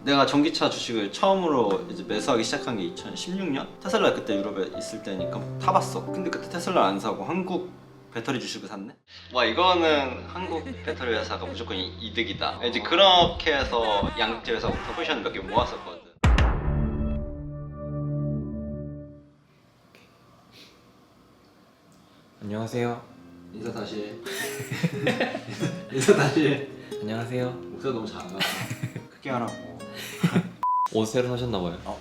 내가 전기차 주식을 처음으로 이제 매수하기 시작한 게 2016년? 테슬라 그때 유럽에 있을 때니까 타봤어. 근데 그때 테슬라 안 사고 한국 배터리 주식을 샀네? 와, 이거는 한국 배터리 회사가 무조건 이득이다. 이제 그렇게 해서 양재 회사부터 포지션 몇 개 모았었거든. 안녕하세요. 인사 다시 해. 인사 다시 해. 안녕하세요. 목소리 너무 작아. 크게 하라고. 옷 새로 사셨나봐요. 뭐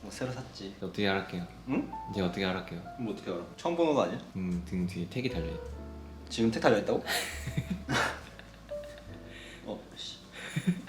새로 샀지. 어떻게 알았게요? 응? 이제 어떻게 알았게요? 뭐 어떻게 알아? 처음 보는 거 아니야? 등 뒤에 택이 달려요. 지금 택 달려있다고? 씨.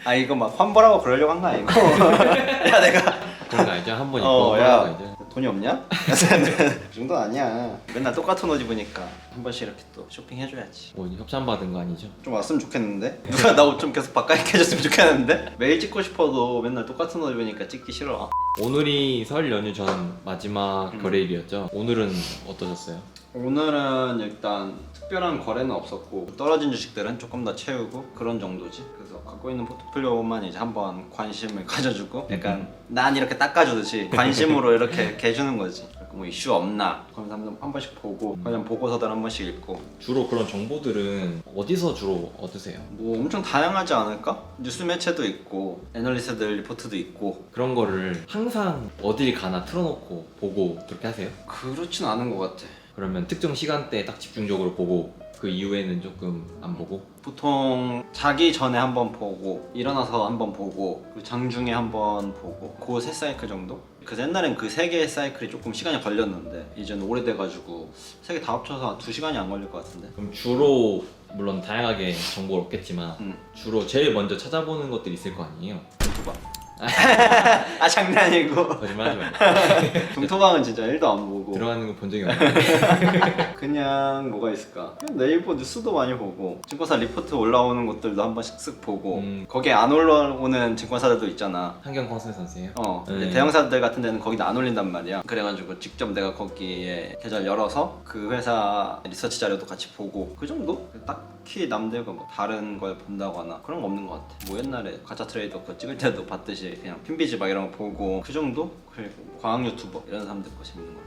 아, 이거 막 환불하고 그러려고 한 거 아니고. 야, 내가 그런 거 알죠? 한 번 입고 한번 야, 알죠? 돈이 없냐? 그 정도 아니야. 맨날 똑같은 옷 입으니까 한 번씩 이렇게 또 쇼핑해줘야지. 뭐 협찬 받은 거 아니죠? 좀 왔으면 좋겠는데? 누가 나 옷 좀 계속 바꿔입게 해줬으면 좋겠는데? 매일 찍고 싶어도 맨날 똑같은 옷 입으니까 찍기 싫어. 오늘이 설 연휴 전 마지막 거래일이었죠. 오늘은 어떠셨어요? 오늘은 일단 특별한 거래는 없었고 떨어진 주식들은 조금 더 채우고 그런 정도지. 그래서 갖고 있는 포트폴리오만 이제 한번 관심을 가져주고 약간 난 이렇게 닦아주듯이 관심으로 이렇게 개주는 거지. 뭐 이슈 없나 그럼 한 번씩 보고 그냥 보고서들 한 번씩 읽고. 주로 그런 정보들은 어디서 주로 얻으세요? 뭐 엄청 다양하지 않을까? 뉴스 매체도 있고 애널리스트들 리포트도 있고. 그런 거를 항상 어딜 가나 틀어놓고 보고 그렇게 하세요? 그렇진 않은 것 같아. 그러면 특정 시간대에 딱 집중적으로 보고 그 이후에는 조금 안 보고? 보통 자기 전에 한번 보고 일어나서 한번 보고 그리고 장중에 한번 보고 그 세 사이클 정도? 그래서 옛날엔 그 세 개의 사이클이 조금 시간이 걸렸는데 이제는 오래돼가지고 세 개 다 합쳐서 2시간이 안 걸릴 것 같은데. 그럼 주로 물론 다양하게 정보를 얻겠지만 주로 제일 먼저 찾아보는 것들이 있을 거 아니에요? 동토방. 아, 장난이고. 거짓말하지 말고 동토방은 진짜 1도 안 보고 들어가는 거 본 적이 없는데 그냥 뭐가 있을까? 그냥 네이버 뉴스도 많이 보고 증권사 리포트 올라오는 것들도 한 번씩 쓱 보고 거기에 안 올라오는 증권사들도 있잖아. 한경 컨설 선수예요? 근데 네. 대형사들 같은 데는 거기다 안 올린단 말이야. 그래가지고 직접 내가 거기에 계좌를 열어서 그 회사 리서치 자료도 같이 보고 그 정도? 딱히 남들과 뭐 다른 걸 본다거나 그런 거 없는 것 같아. 뭐 옛날에 가짜 트레이더 그거 찍을 때도 봤듯이 그냥 핀비즈 막 이런 거 보고 그 정도? 그리고 과학 유튜버 이런 사람들 거 재밌는 것 같아.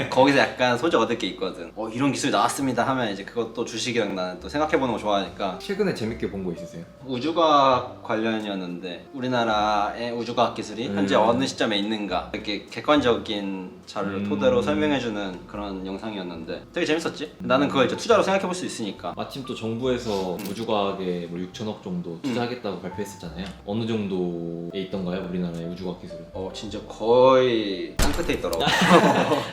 거기서 약간 소재 얻을 게 있거든. 이런 기술이 나왔습니다 하면 이제 그것도 주식이랑 나는 또 생각해보는 거 좋아하니까. 최근에 재밌게 본 거 있으세요? 우주과학 관련이었는데 우리나라의 우주과학 기술이 현재 어느 시점에 있는가 이렇게 객관적인 자료를 토대로 설명해주는 그런 영상이었는데 되게 재밌었지? 나는 그걸 이제 투자로 생각해볼 수 있으니까. 마침 또 정부에서 우주과학에 뭐 6천억 정도 투자하겠다고 발표했었잖아요. 어느 정도에 있던가요? 우리나라의 우주과학 기술은? 진짜 거의 땅끝에 있더라고.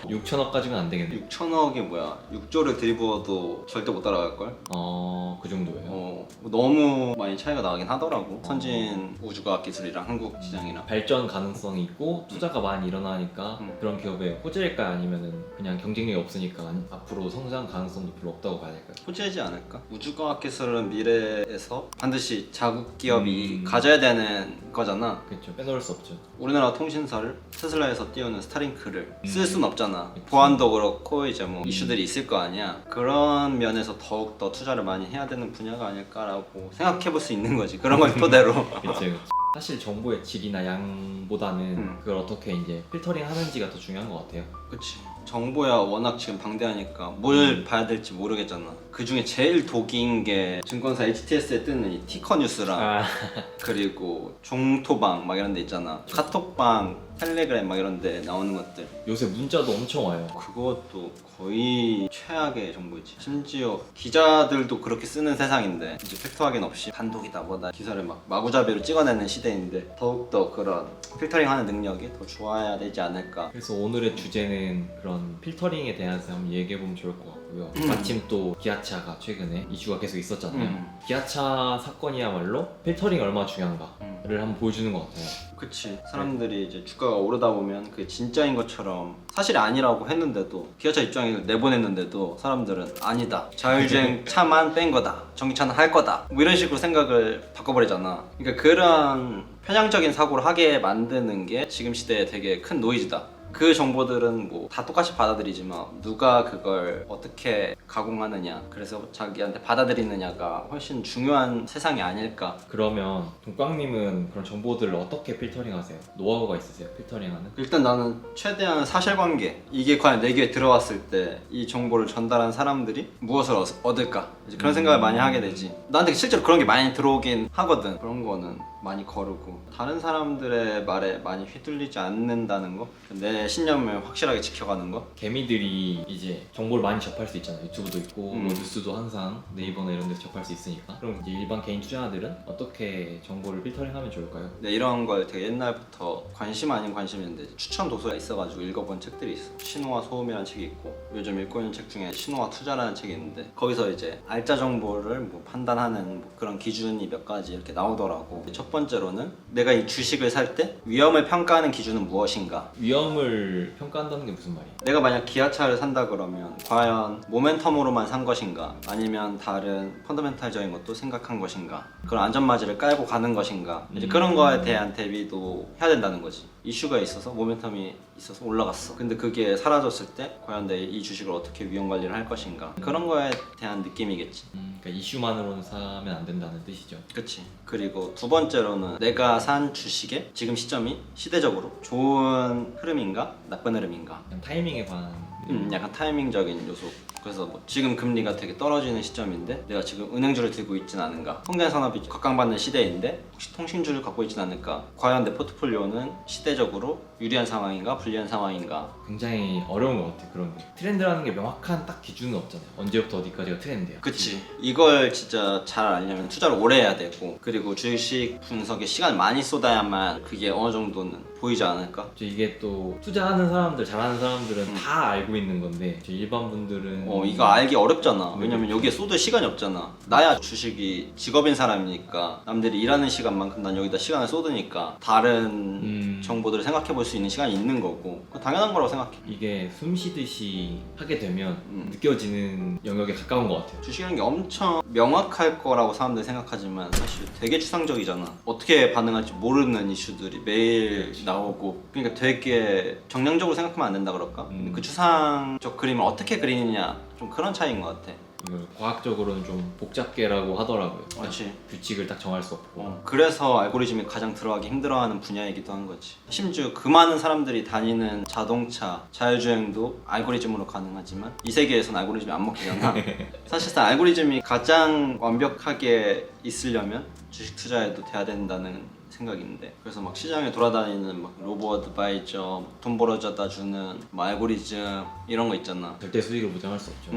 6천억까지는 안 되겠네. 6천억이 뭐야? 6조를 들이부어도 절대 못 따라갈걸? 그 정도예요. 너무 많이 차이가 나긴 하더라고. 선진 우주과학 기술이랑 한국 시장이랑. 발전 가능성이 있고 투자가 많이 일어나니까 그런 기업에 호재일까요? 아니면은 그냥 경쟁력이 없으니까 앞으로 성장 가능성도 별로 없다고 봐야 될까요? 호재지 않을까? 우주과학 기술은 미래에서 반드시 자국 기업이 가져야 되는 거잖아. 그렇죠. 빼놓을 수 없죠. 우리나라 통신사를 테슬라에서 띄우는 스타링크를 쓸 수는 없잖아. 보안도 그렇고 이제 뭐 이슈들이 있을 거 아니야. 그런 면에서 더욱 더 투자를 많이 해야 되는 분야가 아닐까라고 생각해볼 수 있는 거지. 그런 걸 토대로. 그렇죠. 사실 정보의 질이나 양보다는 그걸 어떻게 이제 필터링 하는지가 더 중요한 것 같아요. 그치. 정보야 워낙 지금 방대하니까 뭘 봐야 될지 모르겠잖아. 그 중에 제일 독인 게 증권사 HTS에 뜨는 이 티커 뉴스랑 그리고 종토방 막 이런 데 있잖아. 카톡방, 텔레그램 막 이런 데 나오는 것들. 요새 문자도 엄청 와요. 그것도 거의 최악의 정보지. 심지어 기자들도 그렇게 쓰는 세상인데 이제 팩트 확인 없이 단독이다 뭐다 기사를 막 마구잡이로 찍어내는 시대인데 더욱더 그런 필터링하는 능력이 더 좋아야 되지 않을까. 그래서 오늘의 주제는 그런 필터링에 대해서 한번 얘기해보면 좋을 것 같고요. 마침 또 기아차가 최근에 이슈가 계속 있었잖아요. 기아차 사건이야말로 필터링이 얼마나 중요한가를 한번 보여주는 것 같아요. 그치. 사람들이 이제 주가가 오르다 보면 그게 진짜인 것처럼 사실이 아니라고 했는데도 기아차 입장에 내보냈는데도 사람들은 아니다. 자율주행 차만 뺀 거다. 전기차는 할 거다. 뭐 이런 식으로 생각을 바꿔버리잖아. 그러니까 그런 편향적인 사고를 하게 만드는 게 지금 시대에 되게 큰 노이즈다. 그 정보들은 뭐 다 똑같이 받아들이지만 누가 그걸 어떻게 가공하느냐, 그래서 자기한테 받아들이느냐가 훨씬 중요한 세상이 아닐까. 그러면 동광님은 그런 정보들을 어떻게 필터링하세요? 노하우가 있으세요? 필터링하는? 일단 나는 최대한 사실관계, 이게 과연 내 귀에 들어왔을 때 이 정보를 전달한 사람들이 무엇을 얻을까, 이제 그런 생각을 많이 하게 되지. 나한테 실제로 그런 게 많이 들어오긴 하거든. 그런 거는 많이 거르고 다른 사람들의 말에 많이 휘둘리지 않는다는 거, 내 신념을 확실하게 지켜가는 거. 개미들이 이제 정보를 많이 접할 수 있잖아요. 유튜브도 있고 뭐 음. 뉴스도 항상 네이버나 이런 데서 접할 수 있으니까. 그럼 이제 일반 개인 투자자들은 어떻게 정보를 필터링하면 좋을까요? 근데 이런 걸 되게 옛날부터 관심 아닌 관심이었는데 추천 도서가 있어가지고 읽어본 책들이 있어. 신호와 소음이라는 책이 있고, 요즘 읽고 있는 책 중에 신호와 투자라는 책이 있는데, 거기서 이제 알짜 정보를 뭐 판단하는 뭐 그런 기준이 몇 가지 이렇게 나오더라고. 첫 번째로는 내가 이 주식을 살 때 위험을 평가하는 기준은 무엇인가. 위험을 평가한다는 게 무슨 말이에요? 내가 만약 기아차를 산다 그러면 과연 모멘텀으로만 산 것인가, 아니면 다른 펀더멘탈적인 것도 생각한 것인가, 그런 안전마진을 깔고 가는 것인가, 이제 그런 거에 대한 대비도 해야 된다는 거지. 이슈가 있어서 모멘텀이 있어서 올라갔어. 근데 그게 사라졌을 때 과연 내 이 주식을 어떻게 위험 관리를 할 것인가, 그런 거에 대한 느낌이겠지. 그러니까 이슈만으로는 사면 안 된다는 뜻이죠. 그치. 그리고 두 번째로는 내가 산 주식의 지금 시점이 시대적으로 좋은 흐름인가 나쁜 흐름인가. 그냥 타이밍에 관한 약간 타이밍적인 요소. 그래서 뭐 지금 금리가 되게 떨어지는 시점인데 내가 지금 은행주를 들고 있진 않은가, 통계 산업이 각광받는 시대인데 혹시 통신주를 갖고 있진 않을까, 과연 내 포트폴리오는 시대적으로 유리한 상황인가 불리한 상황인가. 굉장히 어려운 것 같아요. 그런 게 트렌드라는 게 명확한 딱 기준은 없잖아요. 언제부터 어디까지가 트렌드야. 그치. 이걸 진짜 잘 알려면 투자를 오래 해야 되고, 그리고 주식 분석에 시간을 많이 쏟아야만 그게 어느 정도는 보이지 않을까. 이게 또 투자하는 사람들, 잘하는 사람들은 다 알고 있는 건데 일반 분들은 이거 알기 어렵잖아. 왜냐면 여기에 쏟을 시간이 없잖아. 나야 주식이 직업인 사람이니까 남들이 일하는 시간만큼 난 여기다 시간을 쏟으니까 다른 정보들을 생각해 볼 수 있는 시간이 있는 거고, 그거 당연한 거라고 생각해. 이게 숨 쉬듯이 하게 되면 느껴지는 영역에 가까운 것 같아요. 주식이라는 게 엄청 명확할 거라고 사람들이 생각하지만 사실 되게 추상적이잖아. 어떻게 반응할지 모르는 이슈들이 매일 나오고, 그러니까 되게 정량적으로 생각하면 안 된다 그럴까? 근데 그 추상적 그림을 어떻게 그리느냐, 좀 그런 차이인 것 같아. 이걸 과학적으로는 좀 복잡계라고 하더라고요. 맞지. 규칙을 딱 정할 수 없고. 그래서 알고리즘이 가장 들어가기 힘들어하는 분야이기도 한 거지. 심지어 그 많은 사람들이 다니는 자동차, 자율주행도 알고리즘으로 가능하지만 이 세계에서는 알고리즘이 안 먹히잖아. 사실상 알고리즘이 가장 완벽하게 있으려면 주식 투자에도 돼야 된다는 생각인데, 그래서 막 시장에 돌아다니는 막 로보 어드바이저, 돈 벌어져다 주는 뭐 알고리즘 이런 거 있잖아. 절대 수익을 보장할 수 없죠.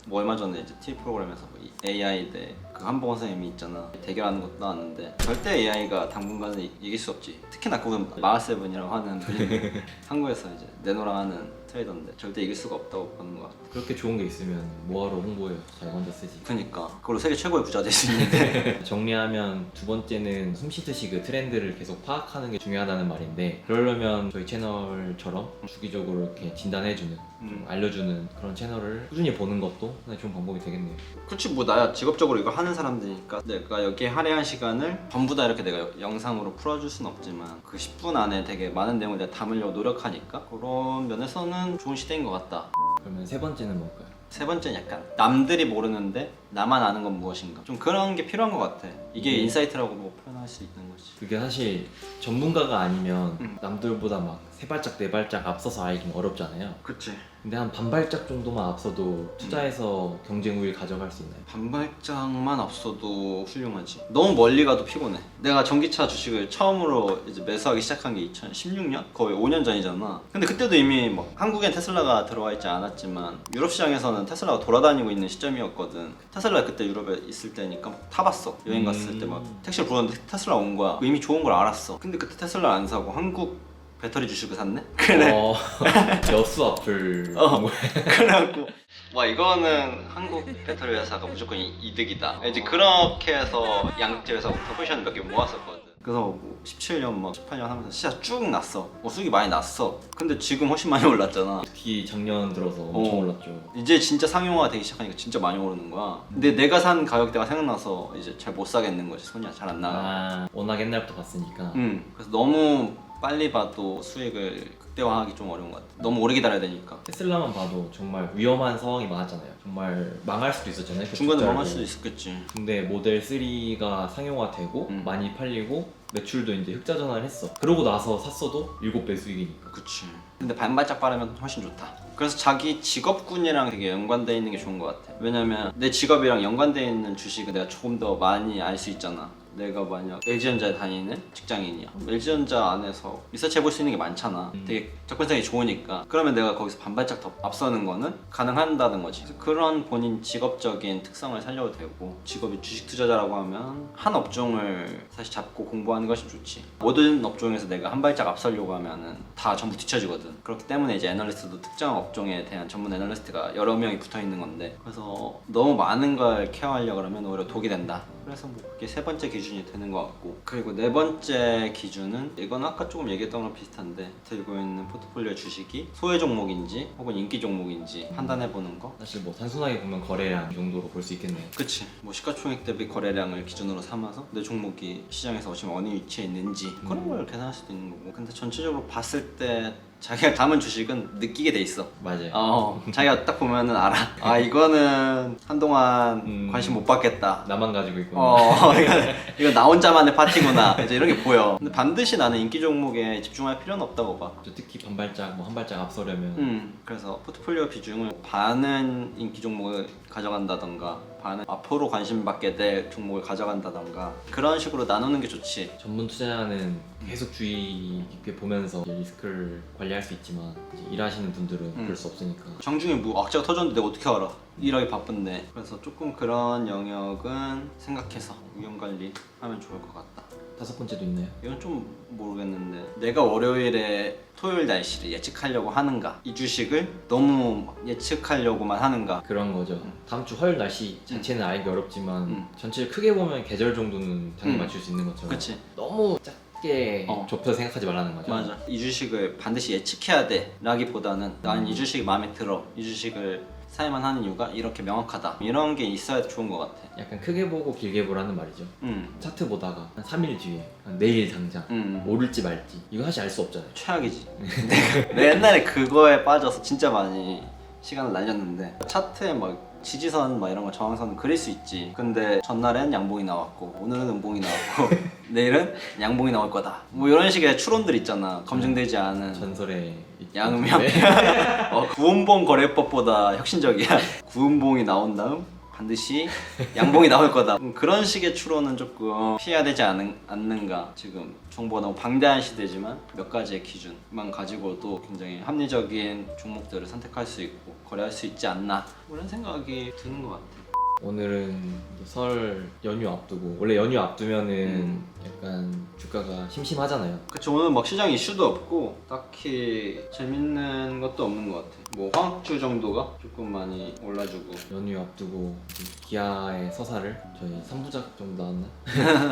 뭐 얼마 전에 이제 TV 프로그램에서 뭐 AI 대 그 한봉원 선생님이 있잖아, 대결하는 것도 나왔는데 절대 AI가 당분간은 이길 수 없지. 특히나 그분 마하세븐이라고 하는 분이 한국에서 이제 내노라 하는 트레이더인데 절대 이길 수가 없다고 보는 것 같아. 그렇게 좋은 게 있으면 뭐하러 홍보해요? 잘 먼저 쓰지. 그니까 그걸로 세계 최고의 부자 될 수 있는데. 정리하면 두 번째는 숨 쉬듯이 그 트렌드를 계속 파악하는 게 중요하다는 말인데, 그러려면 저희 채널처럼 주기적으로 이렇게 진단해주는, 좀 알려주는 그런 채널을 꾸준히 보는 것도 하나의 좋은 방법이 되겠네요. 그치. 뭐 나야 직업적으로 이거 하는 사람들이니까 내가 여기에 할애한 시간을 전부 다 이렇게 내가 영상으로 풀어줄 순 없지만 그 10분 안에 되게 많은 내용을 내가 담으려고 노력하니까 그런 면에서는 좋은 시대인 것 같다. 그러면 세 번째는 뭘까요? 세 번째는 약간 남들이 모르는데 나만 아는 건 무엇인가, 좀 그런 게 필요한 것 같아. 이게 인사이트라고 뭐 표현할 수 있는 거지. 그게 사실 전문가가 아니면 남들보다 막 세 발짝 네 발짝 앞서서 알긴 어렵잖아요. 그치. 근데 한 반발짝 정도만 앞서도 투자해서 경쟁 우위를 가져갈 수 있나요? 반발짝만 앞서도 훌륭하지. 너무 멀리 가도 피곤해. 내가 전기차 주식을 처음으로 이제 매수하기 시작한 게 2016년? 거의 5년 전이잖아. 근데 그때도 이미 뭐 한국엔 테슬라가 들어와 있지 않았지만 유럽 시장에서는 테슬라가 돌아다니고 있는 시점이었거든. 테슬라가 그때 유럽에 있을 때니까 막 타봤어. 여행 갔을 때 막 택시를 불렀는데 테슬라 온 거야. 이미 좋은 걸 알았어. 근데 그때 테슬라 안 사고 한국 배터리 주식을 샀네? 그래. 여수 앞을 그래갖고 와, 이거는 한국 배터리 회사가 무조건 이득이다. 이제 그렇게 해서 양재 회사부터 포지션 몇 개 모았었거든. 그래서 뭐 17년 막 18년 하면서 시작 쭉 났어. 수익이 많이 났어. 근데 지금 훨씬 많이 올랐잖아. 특히 작년 들어서 엄청 올랐죠. 이제 진짜 상용화가 되기 시작하니까 진짜 많이 오르는 거야. 근데 내가 산 가격대가 생각나서 이제 잘 못 사겠는 거지. 손이 잘 안 나가. 워낙 옛날부터 봤으니까. 그래서 너무 빨리 봐도 수익을 극대화하기 좀 어려운 것 같아. 너무 오래 기다려야 되니까. 테슬라만 봐도 정말 위험한 상황이 많았잖아요. 정말 망할 수도 있었잖아요. 그 중간에 투자로. 망할 수도 있었겠지. 근데 모델 3가 상용화되고 음. 많이 팔리고 매출도 이제 흑자 전환을 했어. 그러고 나서 샀어도 7배 수익이니까. 그치. 근데 반발짝 빠르면 훨씬 좋다. 그래서 자기 직업군이랑 되게 연관돼 있는 게 좋은 것 같아. 왜냐면 내 직업이랑 연관돼 있는 주식을 내가 조금 더 많이 알 수 있잖아. 내가 만약 LG전자에 다니는 직장인이야. LG전자 안에서 리서치 해볼 수 있는 게 많잖아. 되게 접근성이 좋으니까. 그러면 내가 거기서 반발짝 더 앞서는 거는 가능한다는 거지. 그래서 그런 본인 직업적인 특성을 살려도 되고, 직업이 주식 투자자라고 하면 한 업종을 사실 잡고 공부하는 것이 좋지. 모든 업종에서 내가 한 발짝 앞서려고 하면은 다 전부 뒤처지거든. 그렇기 때문에 이제 애널리스트도 특정 업종에 대한 전문 애널리스트가 여러 명이 붙어 있는 건데, 그래서 너무 많은 걸 케어하려고 그러면 오히려 독이 된다. 그래서 뭐 그게 세 번째 기준이 되는 것 같고, 그리고 네 번째 기준은 이건 아까 조금 얘기했던 거랑 비슷한데, 들고 있는 포트폴리오 주식이 소외 종목인지 혹은 인기 종목인지 판단해보는 거. 사실 뭐 단순하게 보면 거래량 정도로 볼 수 있겠네요. 그치. 뭐 시가총액 대비 거래량을 기준으로 삼아서 내 종목이 시장에서 지금 어느 위치에 있는지 그런 걸 계산할 수도 있는 거고, 근데 전체적으로 봤을 때 자기가 담은 주식은 느끼게 돼 있어. 맞아요. 자기가 딱 보면은 알아. 아, 이거는 한동안 관심 못 받겠다. 나만 가지고 있구나. 이거 나 혼자만의 파티구나. 이제 이런 게 보여. 근데 반드시 나는 인기 종목에 집중할 필요는 없다고 봐. 특히 반발짝 뭐 한 발짝 앞서려면 그래서 포트폴리오 비중을 반은 인기 종목을 가져간다던가 반은 앞으로 관심 받게 될 종목을 가져간다던가 그런 식으로 나누는 게 좋지. 전문 투자는 계속 주의 깊게 보면서 이제 리스크를 관리할 수 있지만 이제 일하시는 분들은 그럴 수 없으니까. 장중에 뭐 악재가 터졌는데 내가 어떻게 알아? 일하기 바쁜데. 그래서 조금 그런 영역은 생각해서 위험 관리하면 좋을 것 같다. 5번째도 있나요? 이건 좀 모르겠는데, 내가 월요일에 토요일 날씨를 예측하려고 하는가, 이 주식을 너무 예측하려고만 하는가. 그런 거죠. 다음 주 화요일 날씨 자체는 알기 어렵지만 전체를 크게 보면 계절 정도는 당연히 맞출 수 있는 것처럼 그치. 너무 작게 좁혀 생각하지 말라는 거죠. 맞아. 이 주식을 반드시 예측해야 돼 라기보다는 난 이 주식이 마음에 들어, 이 주식을 사야만 하는 이유가 이렇게 명확하다, 이런 게 있어야 좋은 것 같아. 약간 크게 보고 길게 보라는 말이죠. 차트 보다가 한 3일 뒤에 내일 당장 오를지 말지 이거 사실 알 수 없잖아요. 최악이지. 내가 옛날에 그거에 빠져서 진짜 많이 시간을 날렸는데, 차트에 막 지지선 막 이런 거 저항선은 그릴 수 있지. 근데 전날엔 양봉이 나왔고 오늘은 음봉이 나왔고 내일은 양봉이 나올 거다, 뭐 이런 식의 추론들 있잖아. 검증되지 않은 전설의 양음형. 구음봉 거래법보다 혁신적이야. 구음봉이 나온 다음 반드시 양봉이 나올 거다. 그런 식의 추론은 조금 피해야 되지 않는가. 지금 정보가 너무 방대한 시대지만 몇 가지의 기준만 가지고도 굉장히 합리적인 종목들을 선택할 수 있고 거래할 수 있지 않나, 그런 생각이 드는 것 같아. 오늘은 설 연휴 앞두고, 원래 연휴 앞두면은 약간 주가가 심심하잖아요. 그치. 오늘 막 시장 이슈도 없고 딱히 재밌는 것도 없는 것 같아. 뭐 화학주 정도가 조금 많이 올라주고. 연휴 앞두고 기아의 서사를 저희 3부작 정도 나왔나?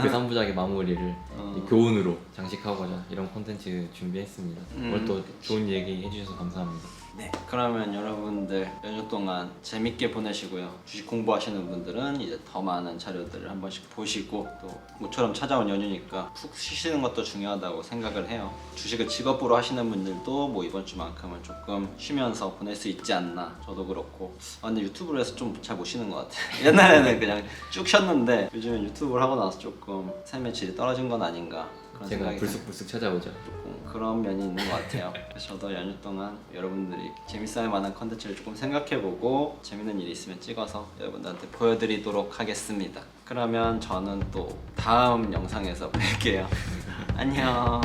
그 3부작의 마무리를 이 교훈으로 장식하고자 이런 콘텐츠 준비했습니다. 오늘 또 좋은 얘기 해주셔서 감사합니다. 네, 그러면 여러분들 연휴 동안 재밌게 보내시고요. 주식 공부하시는 분들은 이제 더 많은 자료들을 한 번씩 보시고, 또 모처럼 찾아온 연휴니까 푹 쉬시는 것도 중요하다고 생각을 해요. 주식을 직업으로 하시는 분들도 뭐 이번 주만큼은 조금 쉬면서 보낼 수 있지 않나. 저도 그렇고. 근데 유튜브를 해서 좀 잘 못 쉬는 것 같아요. 옛날에는 그냥 쭉 쉬었는데 요즘은 유튜브를 하고 나서 조금 삶의 질이 떨어진 건 아닌가, 그런 제가 생각이 불쑥불쑥 찾아오죠. 조금 그런 면이 있는 것 같아요. 그래서 저도 연휴 동안 여러분들이 재밌어할 만한 컨텐츠를 조금 생각해보고 재밌는 일이 있으면 찍어서 여러분들한테 보여드리도록 하겠습니다. 그러면 저는 또 다음 영상에서 뵐게요. 안녕.